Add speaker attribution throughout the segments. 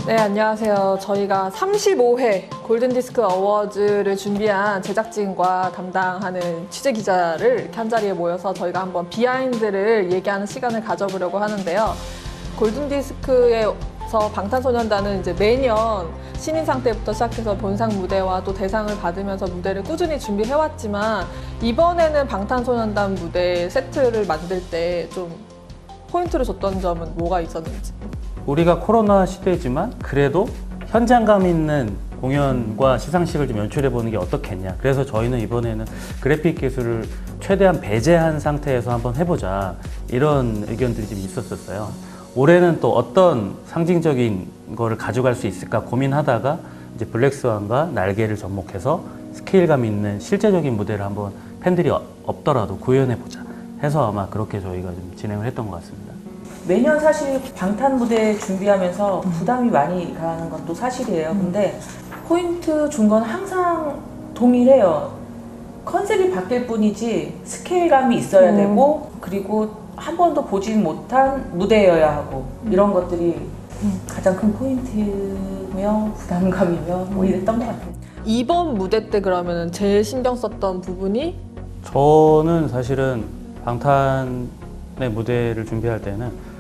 Speaker 1: 네, 안녕하세요. 저희가 35회 골든디스크 어워즈를 준비한 제작진과 담당하는 취재기자를 이렇게 한자리에 모여서 저희가 한번 비하인드를 얘기하는 시간을 가져보려고 하는데요. 골든디스크에서 방탄소년단은 이제 매년 신인상 때부터 시작해서 본상 무대와 또 대상을 받으면서 무대를 꾸준히 준비해왔지만 이번에는 방탄소년단 무대 세트를 만들 때 좀 포인트를 줬던 점은 뭐가 있었는지.
Speaker 2: 우리가 코로나 시대지만 그래도 현장감 있는 공연과 시상식을 좀 연출해보는 게 어떻겠냐. 그래서 저희는 이번에는 그래픽 기술을 최대한 배제한 상태에서 한번 해보자, 이런 의견들이 좀 있었어요. 올해는 또 어떤 상징적인 거를 가져갈 수 있을까 고민하다가 이제 블랙스완과 날개를 접목해서 스케일감 있는 실제적인 무대를 한번 팬들이 없더라도 구현해보자 해서 아마 그렇게 저희가 좀 진행을 했던 것 같습니다.
Speaker 3: 매년 사실 방탄 무대 준비하면서 부담이 많이 가는 건 또 사실이에요. 근데 포인트 준 건 항상 동일해요. 컨셉이 바뀔 뿐이지 스케일감이 있어야 되고, 그리고 한 번도 보지 못한 무대여야 하고, 이런 것들이 가장 큰 포인트며 부담감이며 뭐 이랬던 것 같아요.
Speaker 1: 이번 무대 때 그러면 제일 신경 썼던 부분이?
Speaker 2: 저는 사실은 방탄의 무대를 준비할 때는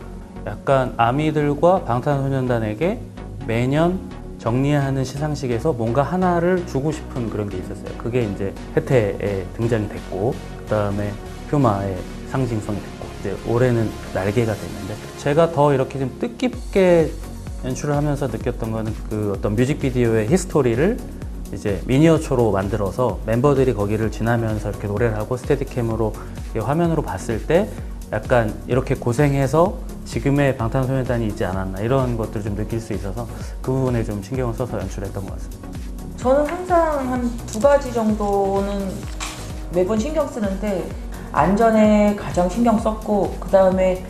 Speaker 2: 약간 아미들과 방탄소년단에게 매년 정리하는 시상식에서 뭔가 하나를 주고 싶은 그런 게 있었어요. 그게 이제 혜태의 등장이 됐고, 그 다음에 퓨마의 상징성이 됐고, 이제 올해는 날개가 됐는데, 제가 더 이렇게 좀 뜻깊게 연출을 하면서 느꼈던 거는 그 어떤 뮤직비디오의 히스토리를 이제 미니어처로 만들어서 멤버들이 거기를 지나면서 이렇게 노래를 하고 스테디캠으로 화면으로 봤을 때 약간 이렇게 고생해서 지금의 방탄소년단이 있지 않았나, 이런 것들을 좀 느낄 수 있어서 그 부분에 좀 신경을 써서 연출했던 것 같습니다.
Speaker 3: 저는 항상 한 2가지 정도는 매번 신경 쓰는데, 안전에 가장 신경 썼고, 그 다음에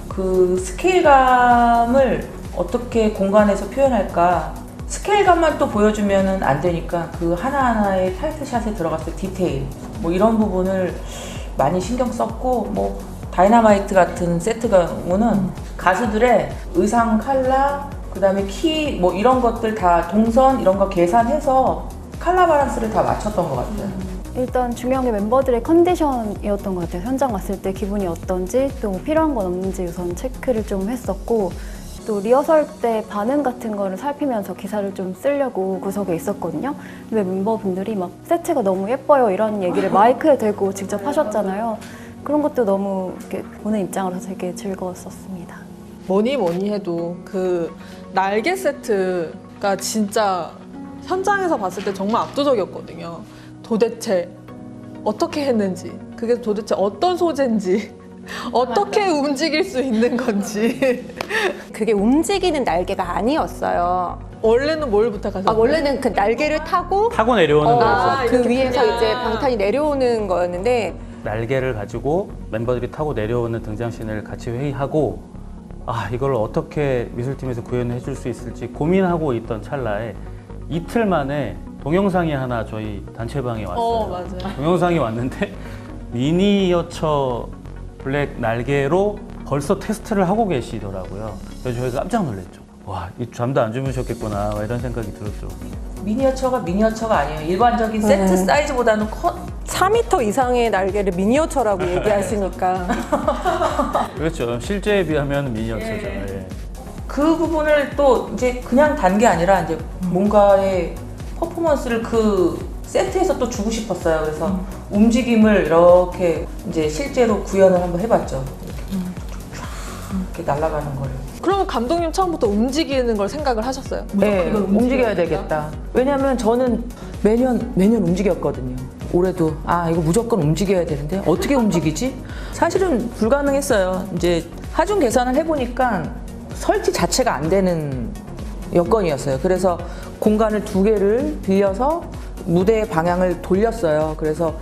Speaker 3: 그 스케일감을 어떻게 공간에서 표현할까. 스케일감만 또 보여주면 안 되니까 그 하나하나의 타이틀샷에 들어갔을 때 디테일, 뭐 이런 부분을 많이 신경 썼고, 뭐 다이너마이트 같은 세트 경우는 가수들의 의상 컬러, 그 다음에 키, 뭐 이런 것들 다 동선 이런 거 계산해서 컬러 바란스를 다 맞췄던 것 같아요.
Speaker 4: 일단 중요한 게 멤버들의 컨디션이었던 것 같아요. 현장 왔을 때 기분이 어떤지, 또 뭐 필요한 건 없는지 우선 체크를 좀 했었고, 또 리허설 때 반응 같은 거를 살피면서 기사를 좀 쓰려고 구석에 있었거든요. 근데 멤버분들이 막 세트가 너무 예뻐요 이런 얘기를 마이크에 대고 직접 하셨잖아요. 그런 것도 너무 이렇게 보는 입장으로서 되게 즐거웠었습니다.
Speaker 1: 뭐니 해도 그 날개 세트가 진짜 현장에서 봤을 때 정말 압도적이었거든요. 도대체 어떻게 했는지, 그게 도대체 어떤 소재인지, 어떻게 움직일 수 있는 건지.
Speaker 5: 그게 움직이는 날개가 아니었어요.
Speaker 1: 원래는 뭘 부탁하셨어요?
Speaker 5: 원래는 그 날개를 타고
Speaker 2: 내려오는 거였어요.
Speaker 5: 그
Speaker 1: 이렇게
Speaker 5: 위에서
Speaker 1: 그냥.
Speaker 5: 이제 방탄이 내려오는 거였는데,
Speaker 2: 날개를 가지고 멤버들이 타고 내려오는 등장씬을 같이 회의하고, 이걸 어떻게 미술팀에서 구현해 줄 수 있을지 고민하고 있던 찰나에 이틀 만에 동영상이 하나 저희 단체방에 왔어요.
Speaker 1: 맞아요.
Speaker 2: 동영상이 왔는데 미니어처 블랙 날개로 벌써 테스트를 하고 계시더라고요. 그래서 저희가 깜짝 놀랐죠. 와, 이 잠도 안 주무셨겠구나, 이런 생각이 들었죠.
Speaker 3: 미니어처가 아니에요. 일반적인 세트 사이즈보다는
Speaker 5: 4m 이상의 날개를 미니어처라고 얘기하시니까.
Speaker 2: 그렇죠. 실제에 비하면 미니어처죠. 예.
Speaker 3: 그 부분을 또 이제 그냥 단 게 아니라 이제 뭔가의 퍼포먼스를 그 세트에서 또 주고 싶었어요. 그래서 움직임을 이렇게 이제 실제로 구현을 한번 해봤죠. 이렇게 날아가는 거를.
Speaker 1: 그러면 감독님 처음부터 움직이는 걸 생각을 하셨어요?
Speaker 3: 네, 움직여야 되겠다. 왜냐면 저는 매년 움직였거든요. 올해도 이거 무조건 움직여야 되는데 어떻게 움직이지? 사실은 불가능했어요. 이제 하중 계산을 해보니까 설치 자체가 안 되는 여건이었어요. 그래서 공간을 2개를 빌려서 무대의 방향을 돌렸어요. 그래서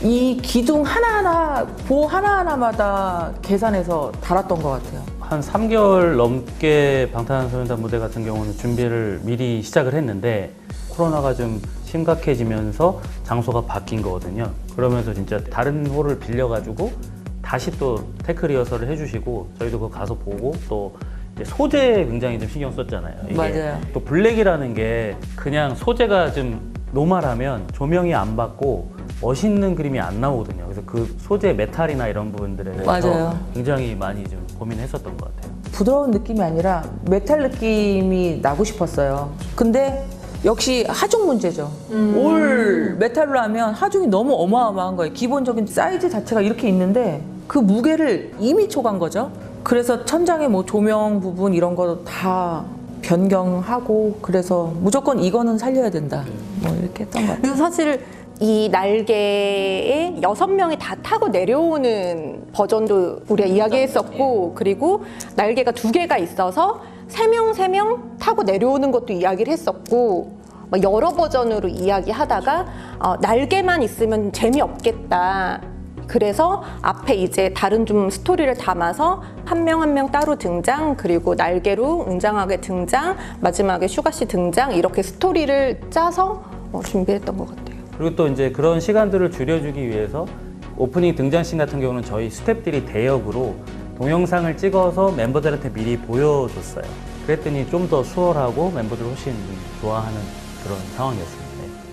Speaker 3: 이 기둥 하나하나, 보 하나하나마다 계산해서 달았던 것 같아요.
Speaker 2: 한 3개월 넘게 방탄소년단 무대 같은 경우는 준비를 미리 시작을 했는데, 코로나가 좀 심각해지면서 장소가 바뀐 거거든요. 그러면서 진짜 다른 홀을 빌려가지고 다시 또 테크 리허설을 해주시고, 저희도 그거 가서 보고 또 이제 소재에 굉장히 좀 신경 썼잖아요. 이게
Speaker 3: 맞아요.
Speaker 2: 또 블랙이라는 게 그냥 소재가 좀 노멀하면 조명이 안 받고 멋있는 그림이 안 나오거든요. 그래서 그 소재 메탈이나 이런 부분들에 대해서
Speaker 3: 맞아요.
Speaker 2: 굉장히 많이 좀 고민했었던 것 같아요.
Speaker 3: 부드러운 느낌이 아니라 메탈 느낌이 나고 싶었어요. 근데 역시 하중 문제죠. 올 메탈로 하면 하중이 너무 어마어마한 거예요. 기본적인 사이즈 자체가 이렇게 있는데 그 무게를 이미 초과한 거죠. 그래서 천장에 뭐 조명 부분 이런 거 다 변경하고 그래서 무조건 이거는 살려야 된다. 뭐 이렇게 했던 것 같아요.
Speaker 5: 그래서 사실 이 날개에 6명이 다 타고 내려오는 버전도 우리가 이야기했었고, 그리고 날개가 2개가 있어서 3명 타고 내려오는 것도 이야기를 했었고, 막 여러 버전으로 이야기하다가 날개만 있으면 재미없겠다. 그래서 앞에 이제 다른 좀 스토리를 담아서 한 명 한 명 따로 등장, 그리고 날개로 웅장하게 등장, 마지막에 슈가 씨 등장, 이렇게 스토리를 짜서 준비했던 것 같아요.
Speaker 2: 그리고 또 이제 그런 시간들을 줄여주기 위해서 오프닝 등장씬 같은 경우는 저희 스태프들이 대역으로 동영상을 찍어서 멤버들한테 미리 보여줬어요. 그랬더니 좀 더 수월하고 멤버들 훨씬 좋아하는 그런 상황이었습니다.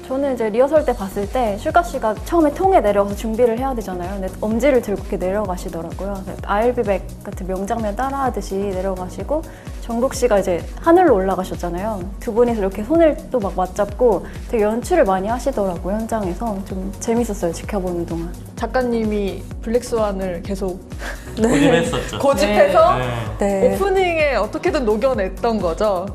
Speaker 4: 저는 이제 리허설 때 봤을 때 슈가 씨가 처음에 통에 내려가서 준비를 해야 되잖아요. 근데 엄지를 들고 이렇게 내려가시더라고요. I'll be back 같은 명장면 따라하듯이 내려가시고 정국 씨가 이제 하늘로 올라가셨잖아요. 두 분이서 이렇게 손을 또 막 맞잡고 되게 연출을 많이 하시더라고요. 현장에서 좀 재밌었어요. 지켜보는 동안.
Speaker 1: 작가님이 블랙스완을 계속
Speaker 2: 고집했었죠.
Speaker 1: 고집해서
Speaker 5: 네.
Speaker 1: 오프닝에 어떻게든 녹여냈던 거죠.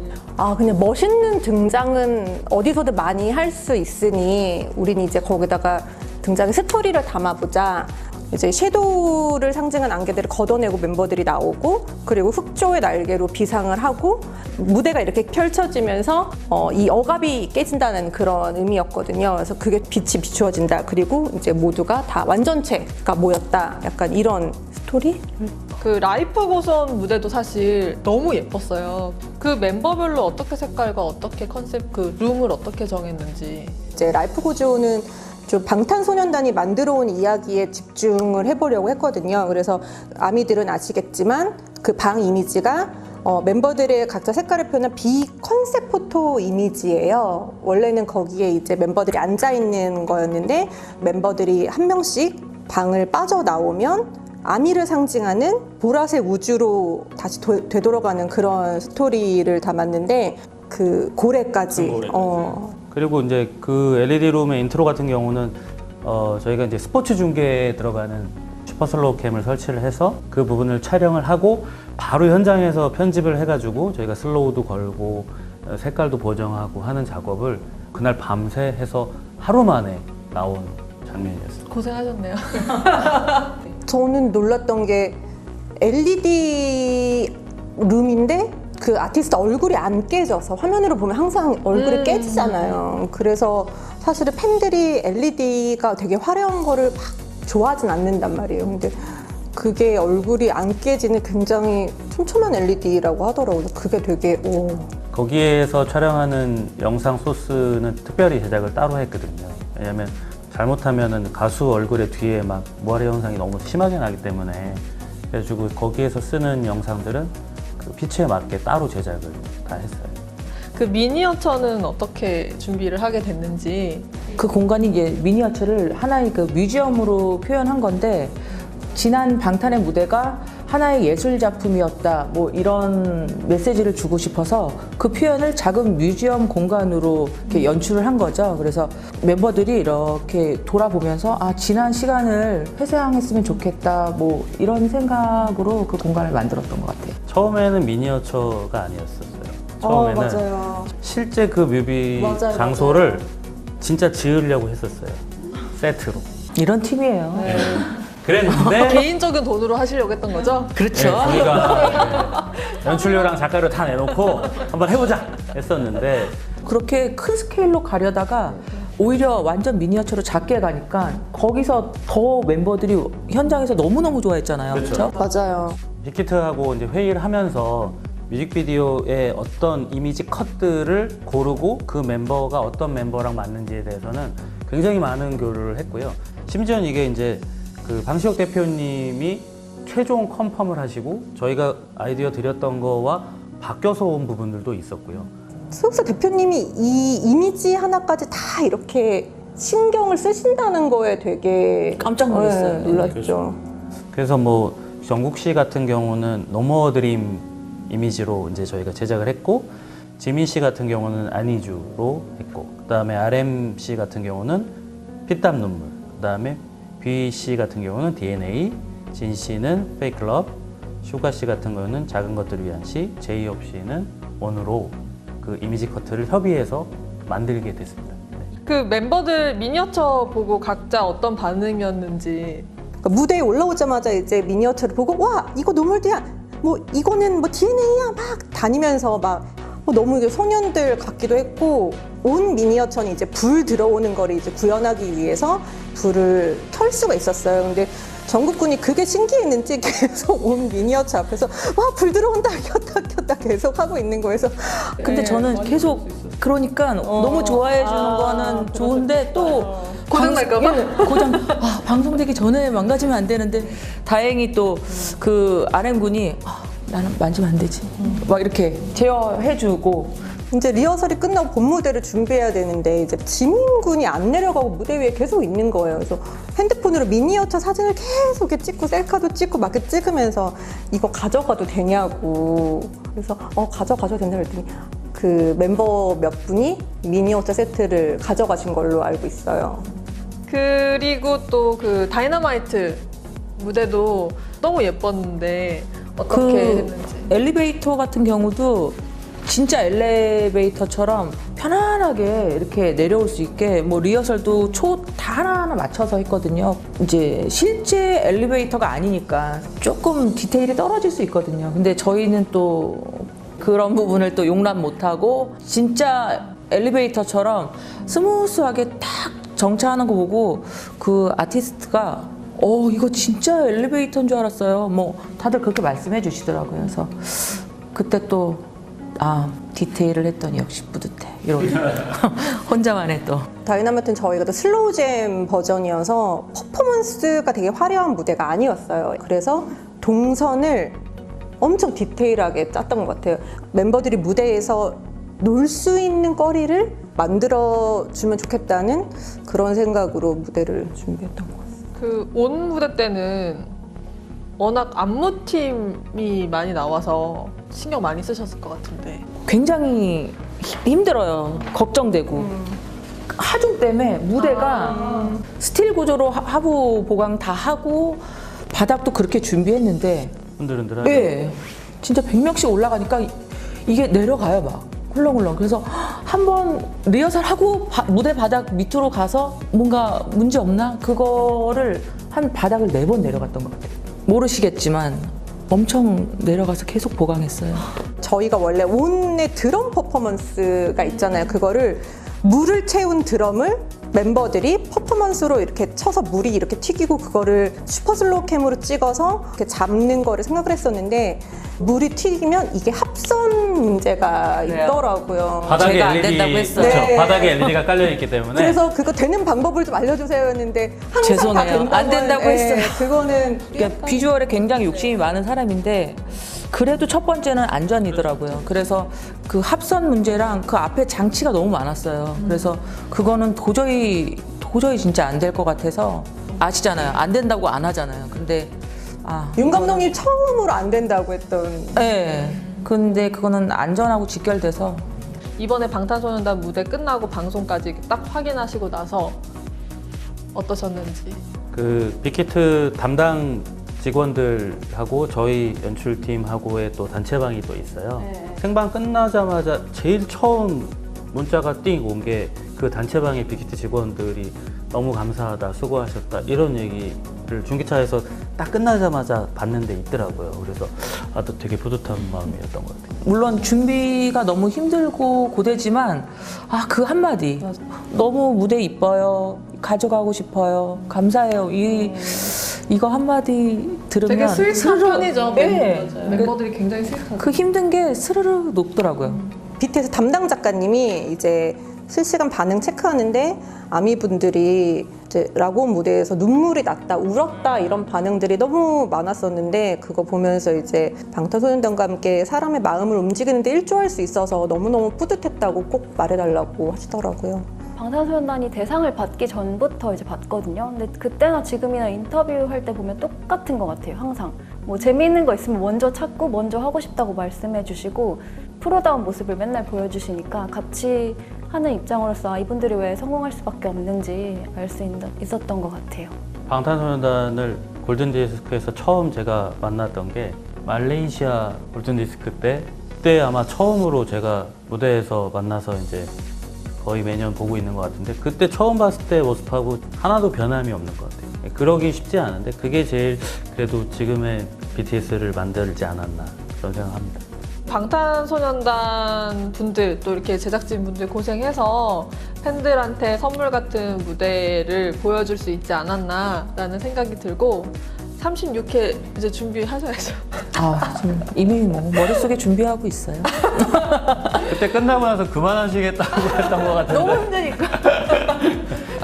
Speaker 5: 그냥 멋있는 등장은 어디서든 많이 할 수 있으니 우린 이제 거기다가 등장의 스토리를 담아보자. 이제 섀도우를 상징한 안개들을 걷어내고 멤버들이 나오고, 그리고 흑조의 날개로 비상을 하고 무대가 이렇게 펼쳐지면서 이 억압이 깨진다는 그런 의미였거든요. 그래서 그게 빛이 비추어진다. 그리고 이제 모두가 다 완전체가 모였다. 약간 이런 스토리?
Speaker 1: 그 라이프 고선 무대도 사실 너무 예뻤어요. 그 멤버별로 어떻게 색깔과 어떻게 컨셉, 그 룸을 어떻게 정했는지.
Speaker 5: 이제 라이프 고즈는 좀 방탄소년단이 만들어온 이야기에 집중을 해보려고 했거든요. 그래서 아미들은 아시겠지만 그 방 이미지가 멤버들의 각자 색깔을 표현한 비컨셉 포토 이미지예요. 원래는 거기에 이제 멤버들이 앉아 있는 거였는데 멤버들이 한 명씩 방을 빠져나오면 아미를 상징하는 보라색 우주로 다시 되돌아가는 그런 스토리를 담았는데 그 고래까지.
Speaker 2: 그리고 이제 그 LED 룸의 인트로 같은 경우는 저희가 이제 스포츠 중계에 들어가는 슈퍼 슬로우 캠을 설치를 해서 그 부분을 촬영을 하고 바로 현장에서 편집을 해가지고 저희가 슬로우도 걸고 색깔도 보정하고 하는 작업을 그날 밤새 해서 하루 만에 나온 장면이었어요.
Speaker 1: 고생하셨네요.
Speaker 5: 저는 놀랐던 게 LED 룸인데 그 아티스트 얼굴이 안 깨져서 화면으로 보면 항상 얼굴이 깨지잖아요. 그래서 사실은 팬들이 LED가 되게 화려한 거를 막 좋아하진 않는단 말이에요. 근데 그게 얼굴이 안 깨지는 굉장히 촘촘한 LED라고 하더라고요. 그게 되게
Speaker 2: 거기에서 촬영하는 영상 소스는 특별히 제작을 따로 했거든요. 왜냐면 잘못하면은 가수 얼굴의 뒤에 막 무아래 현상이 너무 심하게 나기 때문에, 그래가지고 거기에서 쓰는 영상들은 그 피치에 맞게 따로 제작을 다 했어요.
Speaker 1: 그 미니어처는 어떻게 준비를 하게 됐는지.
Speaker 3: 그 공간이 이제 미니어처를 하나의 그 뮤지엄으로 표현한 건데, 지난 방탄의 무대가 하나의 예술 작품이었다, 뭐 이런 메시지를 주고 싶어서 그 표현을 작은 뮤지엄 공간으로 이렇게 연출을 한 거죠. 그래서 멤버들이 이렇게 돌아보면서 지난 시간을 회상했으면 좋겠다, 뭐 이런 생각으로 그 공간을 만들었던 것 같아요.
Speaker 2: 처음에는 미니어처가 아니었었어요. 처음에는
Speaker 5: 맞아요.
Speaker 2: 실제 그 뮤비
Speaker 5: 맞아요,
Speaker 2: 장소를 진짜 지으려고 했었어요. 세트로.
Speaker 3: 이런 팀이에요.
Speaker 2: 그랬는데
Speaker 1: 개인적인 돈으로 하시려고 했던 거죠?
Speaker 3: 그렇죠.
Speaker 2: 네, 저희가 연출료랑 작가료 다 내놓고 한번 해보자 했었는데,
Speaker 3: 그렇게 큰 스케일로 가려다가 오히려 완전 미니어처로 작게 가니까 거기서 더 멤버들이 현장에서 너무너무 좋아했잖아요.
Speaker 2: 그렇죠.
Speaker 3: 그렇죠?
Speaker 5: 맞아요.
Speaker 2: 빅히트하고 이제 회의를 하면서 뮤직비디오의 어떤 이미지 컷들을 고르고 그 멤버가 어떤 멤버랑 맞는지에 대해서는 굉장히 많은 교류를 했고요. 심지어는 이게 이제 그 방시혁 대표님이 최종 컨펌을 하시고 저희가 아이디어 드렸던 거와 바뀌어서 온 부분들도 있었고요.
Speaker 5: 소속사 대표님이 이 이미지 하나까지 다 이렇게 신경을 쓰신다는 거에 되게
Speaker 3: 깜짝 놀랐어요.
Speaker 5: 놀랐죠.
Speaker 2: 그래서 뭐 정국 씨 같은 경우는 노모어 드림 이미지로 이제 저희가 제작을 했고, 지민 씨 같은 경우는 아니주로 했고, 그다음에 RM 씨 같은 경우는 피땀 눈물, 그다음에 B 씨 같은 경우는 DNA, 진 씨는 페이클럽, 슈가 씨 같은 경우는 작은 것들을 위한 시, 제이홉 씨는 원으로 그 이미지 커트를 협의해서 만들게 됐습니다. 네.
Speaker 1: 그 멤버들 미니어처 보고 각자 어떤 반응이었는지.
Speaker 5: 그러니까 무대에 올라오자마자 이제 미니어처를 보고 와 이거 노멀드야, 뭐 이거는 뭐 DNA야 막 다니면서 막 너무 이게 소년들 같기도 했고, 온 미니어처는 이제 불 들어오는 거를 이제 구현하기 위해서 불을 켤 수가 있었어요. 근데 정국군이 그게 신기했는지 계속 온 미니어처 앞에서 와 불 들어온다 켰다 계속 하고 있는 거에서
Speaker 3: 근데 저는 계속 그러니까 너무 좋아해 주는 거는 좋은데 또
Speaker 1: 고장 날까 봐?
Speaker 3: 고장 방송되기 전에 망가지면 안 되는데, 다행히 또 그 RM 군이 나는 만지면 안 되지 막 이렇게 제어해 주고.
Speaker 5: 이제 리허설이 끝나고 본 무대를 준비해야 되는데 이제 지민 군이 안 내려가고 무대 위에 계속 있는 거예요. 그래서 핸드폰으로 미니어처 사진을 계속 이렇게 찍고 셀카도 찍고 막 이렇게 찍으면서 이거 가져가도 되냐고. 그래서 가져가도 된다 그랬더니 그 멤버 몇 분이 미니어처 세트를 가져가신 걸로 알고 있어요.
Speaker 1: 그리고 또 그 다이너마이트 무대도 너무 예뻤는데 어떻게 했는지.
Speaker 3: 엘리베이터 같은 경우도 진짜 엘리베이터처럼 편안하게 이렇게 내려올 수 있게 뭐 리허설도 초 다 하나하나 맞춰서 했거든요. 이제 실제 엘리베이터가 아니니까 조금 디테일이 떨어질 수 있거든요. 근데 저희는 또 그런 부분을 또 용납 못하고 진짜 엘리베이터처럼 스무스하게 딱 정차하는 거 보고 그 아티스트가 이거 진짜 엘리베이터인 줄 알았어요. 뭐 다들 그렇게 말씀해 주시더라고요. 그래서 그때 또 디테일을 했더니 역시 뿌듯해. 이런 혼자만의 또.
Speaker 5: 다이너마이트는 저희가 또 슬로우 잼 버전이어서 퍼포먼스가 되게 화려한 무대가 아니었어요. 그래서 동선을 엄청 디테일하게 짰던 것 같아요. 멤버들이 무대에서 놀 수 있는 거리를 만들어주면 좋겠다는 그런 생각으로 무대를 준비했던 것 같아요.
Speaker 1: 그 온 무대 때는 워낙 안무팀이 많이 나와서 신경 많이 쓰셨을 것 같은데.
Speaker 3: 굉장히 힘들어요. 걱정되고. 하중 때문에 무대가 스틸 구조로 하부 보강 다 하고 바닥도 그렇게 준비했는데
Speaker 2: 흔들흔들하죠.
Speaker 3: 예, 진짜 100명씩 올라가니까 이게 내려가요 막 훌렁훌렁. 그래서 한번 리허설 하고 무대 바닥 밑으로 가서 뭔가 문제 없나? 그거를 한 바닥을 4번 내려갔던 것 같아요. 모르시겠지만 엄청 내려가서 계속 보강했어요.
Speaker 5: 저희가 원래 온의 드럼 퍼포먼스가 있잖아요. 그거를 물을 채운 드럼을 멤버들이 퍼포먼스로 이렇게 쳐서 물이 이렇게 튀기고 그거를 슈퍼 슬로우 캠으로 찍어서 이렇게 잡는 거를 생각을 했었는데, 물이 튀기면 이게 합선 문제가 있더라고요.
Speaker 2: 바닥에
Speaker 3: 제가 안
Speaker 2: LED,
Speaker 3: 된다고 했어요.
Speaker 2: 그렇죠.
Speaker 5: 네.
Speaker 2: 바닥에 LED가 깔려 있기 때문에.
Speaker 5: 그래서 그거 되는 방법을 좀 알려주세요 했는데 항상
Speaker 3: 죄송해요.
Speaker 5: 다 된다고
Speaker 3: 안 된다고 했어요.
Speaker 5: 그거는
Speaker 3: 그러니까 비주얼에 굉장히 욕심이 많은 사람인데 그래도 첫 번째는 안전이더라고요. 그래서 그 합선 문제랑 그 앞에 장치가 너무 많았어요. 그래서 그거는 도저히 진짜 안 될 것 같아서, 아시잖아요. 안 된다고 안 하잖아요. 근데
Speaker 5: 윤 감독님 처음으로 안 된다고 했던.
Speaker 3: 네. 근데 그거는 안전하고 직결돼서.
Speaker 1: 이번에 방탄소년단 무대 끝나고 방송까지 딱 확인하시고 나서 어떠셨는지.
Speaker 2: 그 빅히트 담당 직원들하고 저희 연출팀하고의 또 단체방이 또 있어요. 생방 끝나자마자 제일 처음 문자가 띵 온 게 그 단체방의 빅히트 직원들이 너무 감사하다, 수고하셨다 이런 얘기를 중기차에서 딱 끝나자마자 봤는데 있더라고요. 그래서 또 되게 뿌듯한 마음이었던 것 같아요.
Speaker 3: 물론 준비가 너무 힘들고 고되지만 그 한마디, 너무 무대 이뻐요, 가져가고 싶어요, 감사해요, 이거 한마디 들으면
Speaker 1: 되게 스윗한 편이죠.
Speaker 3: 네.
Speaker 1: 멤버들이 굉장히 스윗하죠.
Speaker 3: 그 힘든 게 스르르 녹더라고요.
Speaker 5: BTS 담당 작가님이 이제 실시간 반응 체크하는데 아미분들이 이제 라고 무대에서 눈물이 났다, 울었다 이런 반응들이 너무 많았었는데 그거 보면서 이제 방탄소년단과 함께 사람의 마음을 움직이는데 일조할 수 있어서 너무너무 뿌듯했다고 꼭 말해달라고 하시더라고요.
Speaker 4: 방탄소년단이 대상을 받기 전부터 이제 봤거든요. 근데 그때나 지금이나 인터뷰할 때 보면 똑같은 것 같아요. 항상 뭐 재미있는 거 있으면 먼저 찾고 먼저 하고 싶다고 말씀해 주시고 프로다운 모습을 맨날 보여주시니까 같이 하는 입장으로서 아, 이분들이 왜 성공할 수밖에 없는지 알 수 있었던 것 같아요.
Speaker 2: 방탄소년단을 골든디스크에서 처음 제가 만났던 게 말레이시아 골든디스크 때, 그때 아마 처음으로 제가 무대에서 만나서 이제 거의 매년 보고 있는 것 같은데, 그때 처음 봤을 때 모습하고 하나도 변함이 없는 것 같아요. 그러기 쉽지 않은데 그게 제일 그래도 지금의 BTS를 만들지 않았나 그런 생각합니다.
Speaker 1: 방탄소년단 분들 또 이렇게 제작진 분들 고생해서 팬들한테 선물 같은 무대를 보여줄 수 있지 않았나라는 생각이 들고 36회 이제 준비하셔야죠.
Speaker 3: 아, 지금 이미 뭐 머릿속에 준비하고 있어요.
Speaker 2: 그때 끝나고 나서 그만하시겠다고 했던 것 같은데.
Speaker 1: 너무 힘드니까.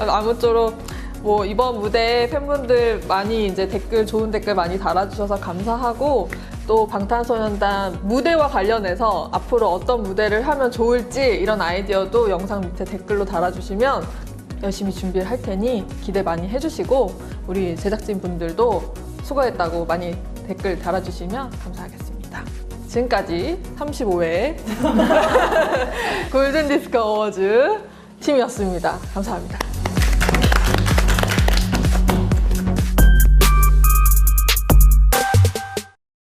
Speaker 1: 아무쪼록 뭐 이번 무대에 팬분들 많이 이제 좋은 댓글 많이 달아주셔서 감사하고, 또 방탄소년단 무대와 관련해서 앞으로 어떤 무대를 하면 좋을지 이런 아이디어도 영상 밑에 댓글로 달아주시면 열심히 준비를 할 테니 기대 많이 해주시고, 우리 제작진 분들도 수고했다고 많이 댓글 달아주시면 감사하겠습니다. 지금까지 35회 골든디스크 어워즈 팀이었습니다. 감사합니다.